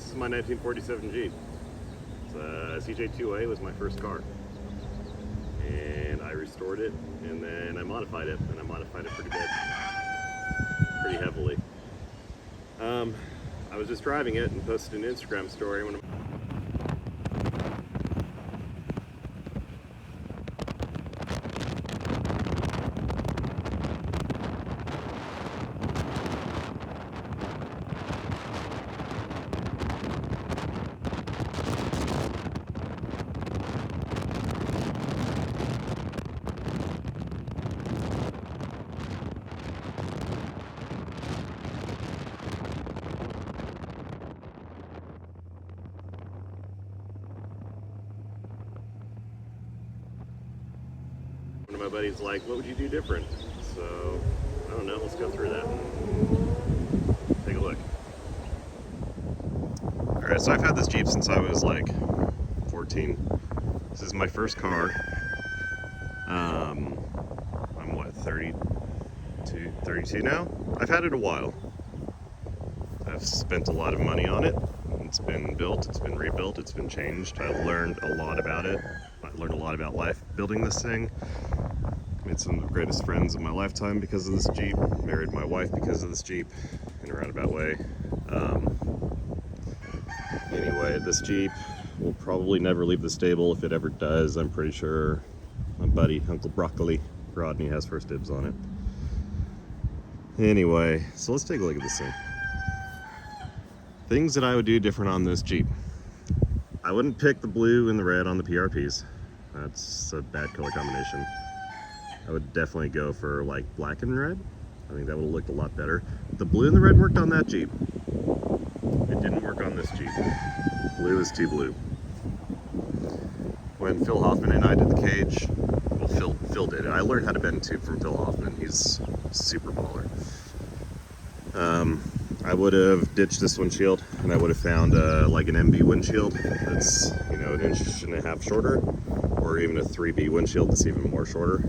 is my 1947 Jeep. CJ2A was my first car. And I restored it, and then I modified it, and I modified it pretty good. Pretty heavily. I was just driving it and posted an Instagram story when one of my buddies like, what would you do different? So, I don't know, let's go through that. Take a look. Alright, so I've had this Jeep since I was like 14. This is my first car. I'm what, 32 now? I've had it a while. I've spent a lot of money on it. It's been built, it's been rebuilt, it's been changed. I've learned a lot about it. I learned a lot about life building this thing. Made some of the greatest friends of my lifetime because of this Jeep. Married my wife because of this Jeep, in a roundabout way. Anyway, this Jeep will probably never leave the stable. If it ever does, I'm pretty sure my buddy, Uncle Broccoli, Rodney, has first dibs on it. Anyway, so let's take a look at this thing. Things that I would do different on this Jeep. I wouldn't pick the blue and the red on the PRPs. That's a bad color combination. I would definitely go for like black and red. I think that would have looked a lot better. The blue and the red worked on that Jeep. It didn't work on this Jeep. Blue is too blue. When Phil Hoffman and I did the cage, well, Phil did it. I learned how to bend tube from Phil Hoffman. He's super baller. I would have ditched this windshield and I would have found like an MB windshield that's, you know, 1.5 inches shorter, or even a 3B windshield that's even more shorter.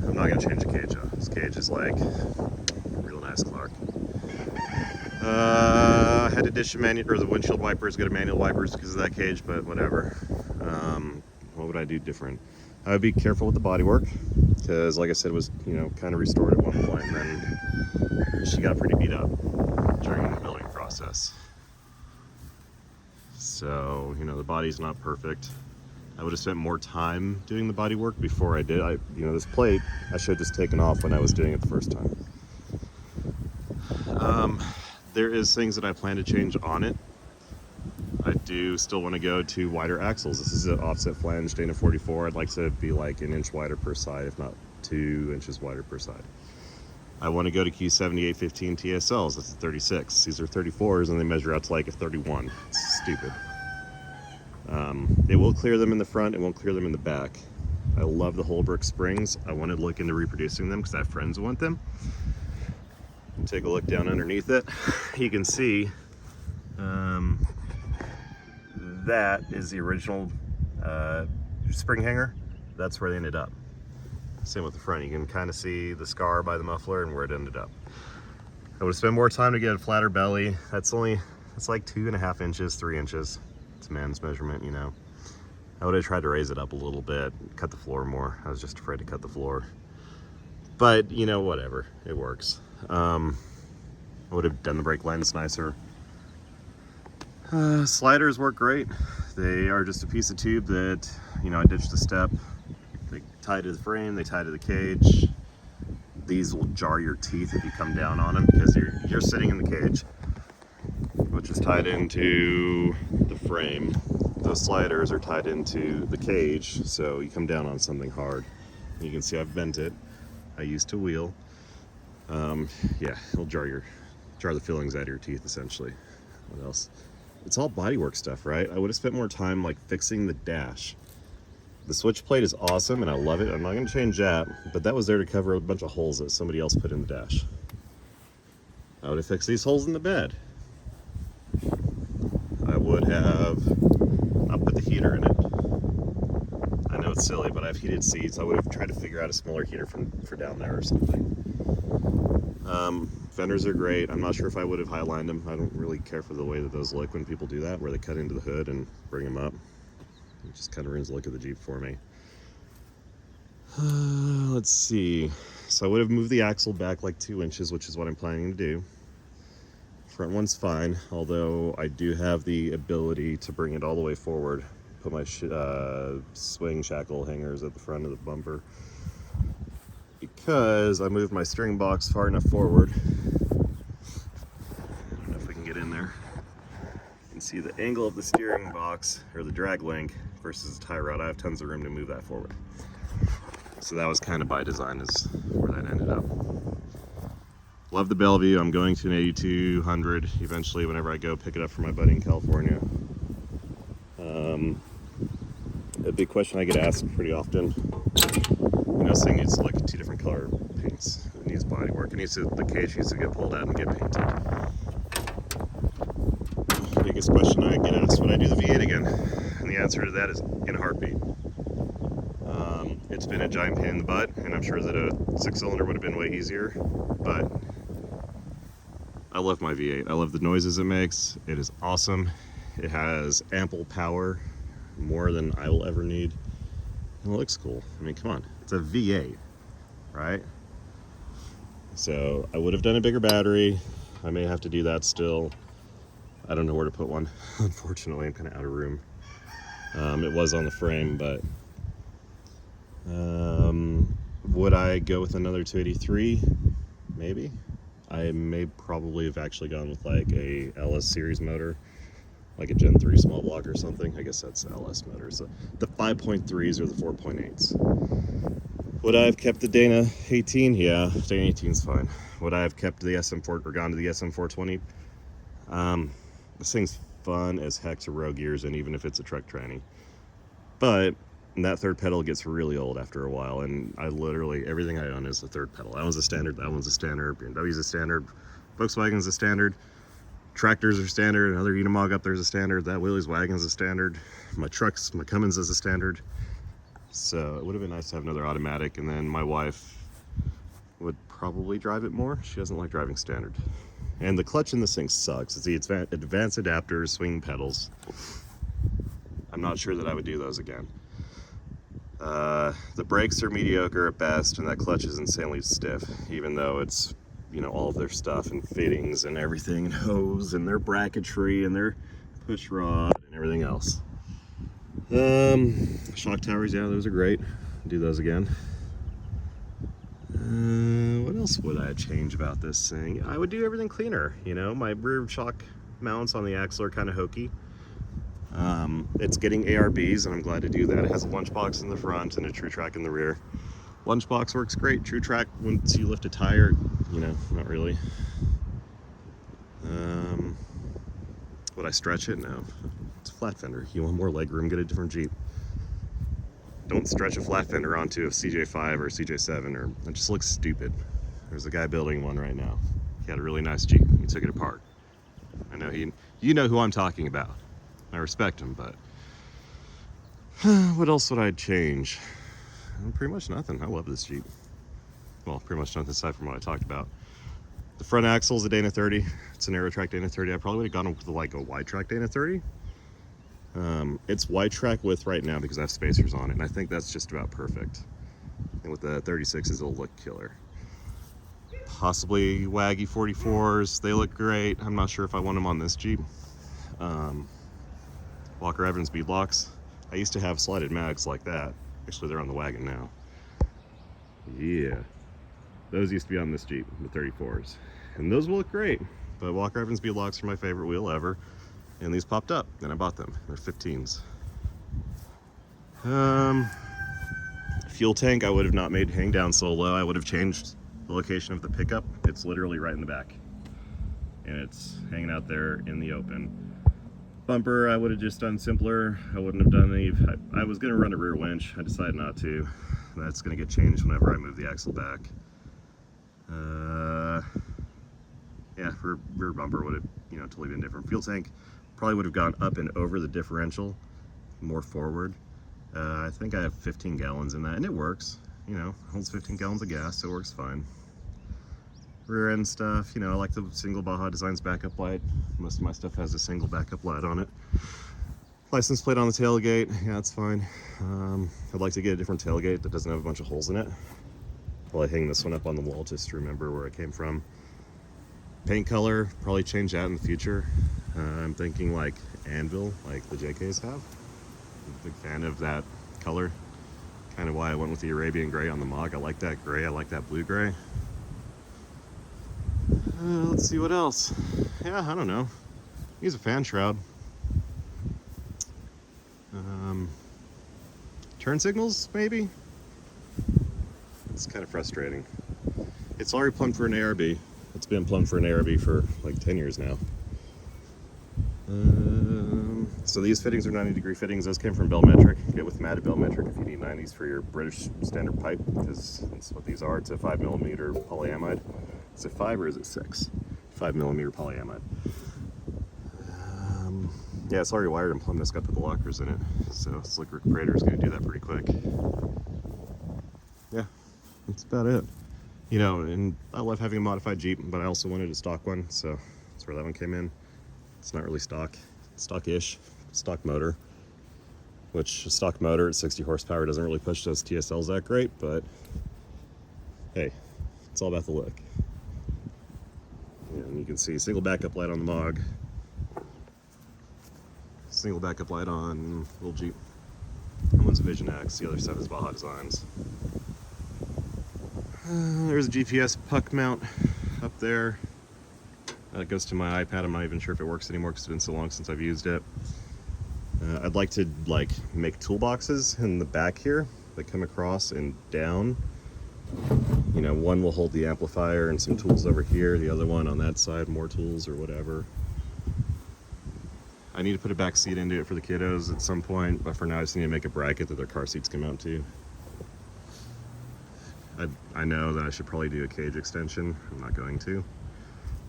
I'm not gonna change the cage though. This cage is like real nice Clark. I had to ditch the windshield wipers, go to manual wipers because of that cage, but whatever. What would I do different? I would be careful with the bodywork because, like I said, it was, you know, kind of restored at one point, and then she got pretty beat up during the building process. So, you know, the body's not perfect. I would have spent more time doing the body work before I did. You know, this plate, I should have just taken off when I was doing it the first time. There is things that I plan to change on it. I do still want to go to wider axles. This is an offset flange Dana 44. I'd like to be like 1 inch wider per side, if not 2 inches wider per side. I want to go to Q7815 TSLs. That's a 36. These are 34s and they measure out to like a 31. It's stupid. It will clear them in the front, it won't clear them in the back. I love the Holbrook springs. I want to look into reproducing them because I have friends who want them. Take a look down underneath it. You can see that is the original spring hanger. That's where they ended up. Same with the front. You can kind of see the scar by the muffler and where it ended up. I would have spent more time to get a flatter belly. It's like 2.5 inches, 3 inches. It's a man's measurement, you know. I would have tried to raise it up a little bit, cut the floor more. I was just afraid to cut the floor. But, you know, whatever. It works. I would have done the brake lines nicer. Sliders work great. They are just a piece of tube that, you know, I ditched the step. They tie to the frame, they tie to the cage. These will jar your teeth if you come down on them because you're sitting in the cage, which is tied into the frame. Those sliders are tied into the cage, so you come down on something hard. You can see I've bent it. I used to wheel. Yeah, it'll jar the fillings out of your teeth essentially. What else? It's all bodywork stuff, right? I would have spent more time like fixing the dash. The switch plate is awesome and I love it. I'm not gonna change that, but that was there to cover a bunch of holes that somebody else put in the dash. I would have fixed these holes in the bed. I would have not put the heater in it. I know it's silly, but I have heated seats. I would have tried to figure out a smaller heater for down there or something. Fenders are great. I'm not sure if I would have highlined them. I don't really care for the way that those look when people do that, where they cut into the hood and bring them up. It just kind of ruins the look of the Jeep for me. Let's see. So I would have moved the axle back like 2 inches, which is what I'm planning to do. Front one's fine, although I do have the ability to bring it all the way forward. Put my swing shackle hangers at the front of the bumper, because I moved my steering box far enough forward. I don't know if we can get in there. You can see the angle of the steering box, or the drag link, versus the tie rod. I have tons of room to move that forward. So that was kind of by design, is where that ended up. Love the Bellevue. I'm going to an 8200 eventually whenever I go pick it up for my buddy in California. A big question I get asked pretty often, this thing needs like 2 different color paints. It needs body work. The cage needs to get pulled out and get painted. The biggest question I get asked, would I do the V8 again? And the answer to that is in a heartbeat. It's been a giant pain in the butt, and I'm sure that a 6-cylinder would have been way easier, but I love my V8. I love the noises it makes. It is awesome. It has ample power, more than I will ever need. And it looks cool. I mean, come on, it's a V8, right? So I would have done a bigger battery. I may have to do that still. I don't know where to put one. Unfortunately, I'm kind of out of room. It was on the frame, but would I go with another 283? Maybe. I may probably have actually gone with like a LS series motor, like a Gen 3 small block or something. I guess that's LS motor. So the 5.3s or the 4.8s. Would I have kept the Dana 18? Yeah, Dana 18's fine. Would I have kept the SM4 or gone to the SM420? This thing's fun as heck to row gears in, even if it's a truck tranny. But that third pedal gets really old after a while, and I literally, everything I own is a third pedal. That one's a standard, that one's a standard, BMW's a standard, Volkswagen's a standard, tractors are standard, another Unimog up there's a standard, that Willys wagon's a standard, my trucks, my Cummins is a standard. So it would have been nice to have another automatic, and then my wife would probably drive it more. She doesn't like driving standard. And the clutch in this thing sucks. It's the advanced adapters, swing pedals. I'm not sure that I would do those again. The brakes are mediocre at best, and that clutch is insanely stiff, even though it's, all of their stuff and fittings and everything, and hose and their bracketry and their push rod and everything else. Shock towers, yeah, those are great. Do those again. What else would I change about this thing? I would do everything cleaner. My rear shock mounts on the axle are kind of hokey. It's getting ARBs, and I'm glad to do that. It has a lunchbox in the front and a True Track in the rear. Lunchbox works great. True Track, once you lift a tire, not really. Would I stretch it? No. It's a flat fender. You want more leg room, get a different Jeep. Don't stretch a flat fender onto a CJ5 or a CJ7, or it just looks stupid. There's a guy building one right now. He had a really nice Jeep. He took it apart. I know you know who I'm talking about. I respect him, but what else would I change? Pretty much nothing. I love this Jeep. Well, pretty much nothing aside from what I talked about. The front axle is a Dana 30. It's an Aerotrack Dana 30. I probably would have gone with like a wide track Dana 30. It's wide track width right now because I have spacers on it, and I think that's just about perfect. And with the 36s, it'll look killer. Possibly Waggy 44s. They look great. I'm not sure if I want them on this Jeep. Walker Evans bead locks. I used to have slided mags like that. Actually, they're on the wagon now. Yeah. Those used to be on this Jeep, the 34s. And those will look great. But Walker Evans bead locks are my favorite wheel ever. And these popped up, and I bought them. They're 15s. Fuel tank, I would have not made hang down so low. I would have changed the location of the pickup. It's literally right in the back. And it's hanging out there in the open. Bumper, I would have just done simpler. I wouldn't have done any. I was going to run a rear winch. I decided not to. That's going to get changed whenever I move the axle back. Yeah, rear bumper would have, totally been different. Fuel tank probably would have gone up and over the differential, more forward. I think I have 15 gallons in that, and it works. Holds 15 gallons of gas, so it works fine. rear end stuff. You know, I like the single Baja Designs backup light. Most of my stuff has a single backup light on it. License plate on the tailgate, yeah, that's fine. I'd like to get a different tailgate that doesn't have a bunch of holes in it. Well, I hang this one up on the wall just to remember where it came from. Paint color, probably change that in the future. I'm thinking like anvil, like the JKs have. I'm a big fan of that color. Kind of why I went with the Arabian gray on the Mog. I like that gray, I like that blue gray. Let's see what else. Yeah, I don't know. Use a fan shroud. Turn signals, maybe? It's kind of frustrating. It's already plumbed for an ARB. It's been plumbed for an ARB for like 10 years now. So these fittings are 90-degree fittings. Those came from Bellmetric. You get with matted Bellmetric if you need 90s for your British standard pipe, because that's what these are. It's a 5mm polyamide. Is it 5 or is it 6? 5mm polyamide. Yeah, it's already wired and plumbed. It's got the lockers in it, so slick recuperator is going to do that pretty quick. Yeah, that's about it. You know, and I love having a modified Jeep, but I also wanted a stock one, so that's where that one came in. It's not really stock, stock-ish, stock motor, which a stock motor at 60 horsepower doesn't really push those TSLs that great, but hey, it's all about the look. And you can see single backup light on the Mog. Single backup light on little Jeep. That one's Vision X, the other set is Baja Designs. There's a GPS puck mount up there. It goes to my iPad. I'm not even sure if it works anymore because it's been so long since I've used it. I'd like to make toolboxes in the back here that come across and down. You know, one will hold the amplifier and some tools over here. The other one on that side, more tools or whatever. I need to put a back seat into it for the kiddos at some point, but for now I just need to make a bracket that their car seats can mount to. I know that I should probably do a cage extension. I'm not going to.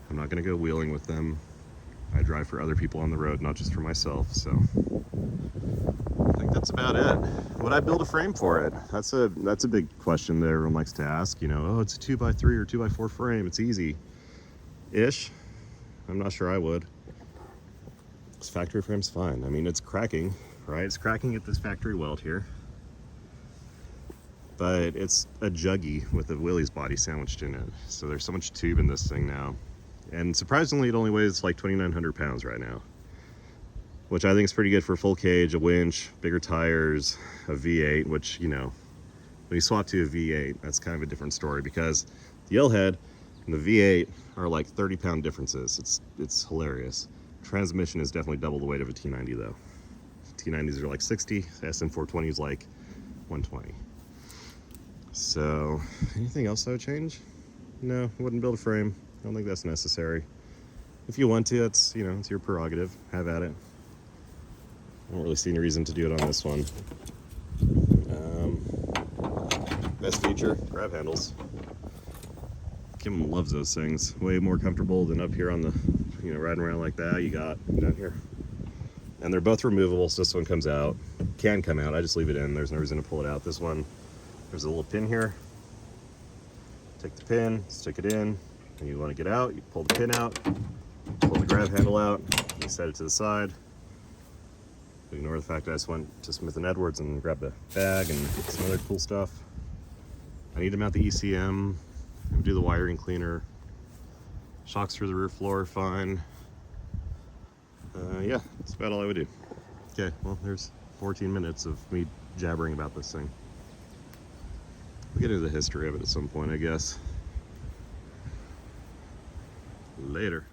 I'm not going to go wheeling with them. I drive for other people on the road, not just for myself, so I think that's about it. Would I build a frame for it? That's a big question that everyone likes to ask. You know, oh, it's a 2x3 or 2x4 frame. It's easy-ish. I'm not sure I would. This factory frame's fine. I mean, it's cracking, right? It's cracking at this factory weld here. But it's a juggy with a Willys body sandwiched in it. So there's so much tube in this thing now. And surprisingly, it only weighs like 2,900 pounds right now, which I think is pretty good for a full cage, a winch, bigger tires, a V8, which, you know, when you swap to a V8, that's kind of a different story because the L-head and the V8 are like 30-pound differences. It's hilarious. Transmission is definitely double the weight of a T90 though. T90s are like 60, the SM420 is like 120. So, anything else I would change? No, I wouldn't build a frame. I don't think that's necessary. If you want to, it's, you know, it's your prerogative. Have at it. I don't really see any reason to do it on this one. Best feature, grab handles. Kim loves those things. Way more comfortable than up here on the, you know, riding around like that. You got down here. And they're both removable, so this one comes out. Can come out, I just leave it in. There's no reason to pull it out. This one, there's a little pin here. Take the pin, stick it in, and you want to get out, you pull the pin out, pull the grab handle out, you set it to the side. Ignore the fact that I just went to Smith & Edwards and grabbed a bag and some other cool stuff. I need to mount the ECM, do the wiring cleaner. Shocks through the rear floor, fine. Yeah, that's about all I would do. Okay, well, there's 14 minutes of me jabbering about this thing. We'll get into the history of it at some point, I guess. Later.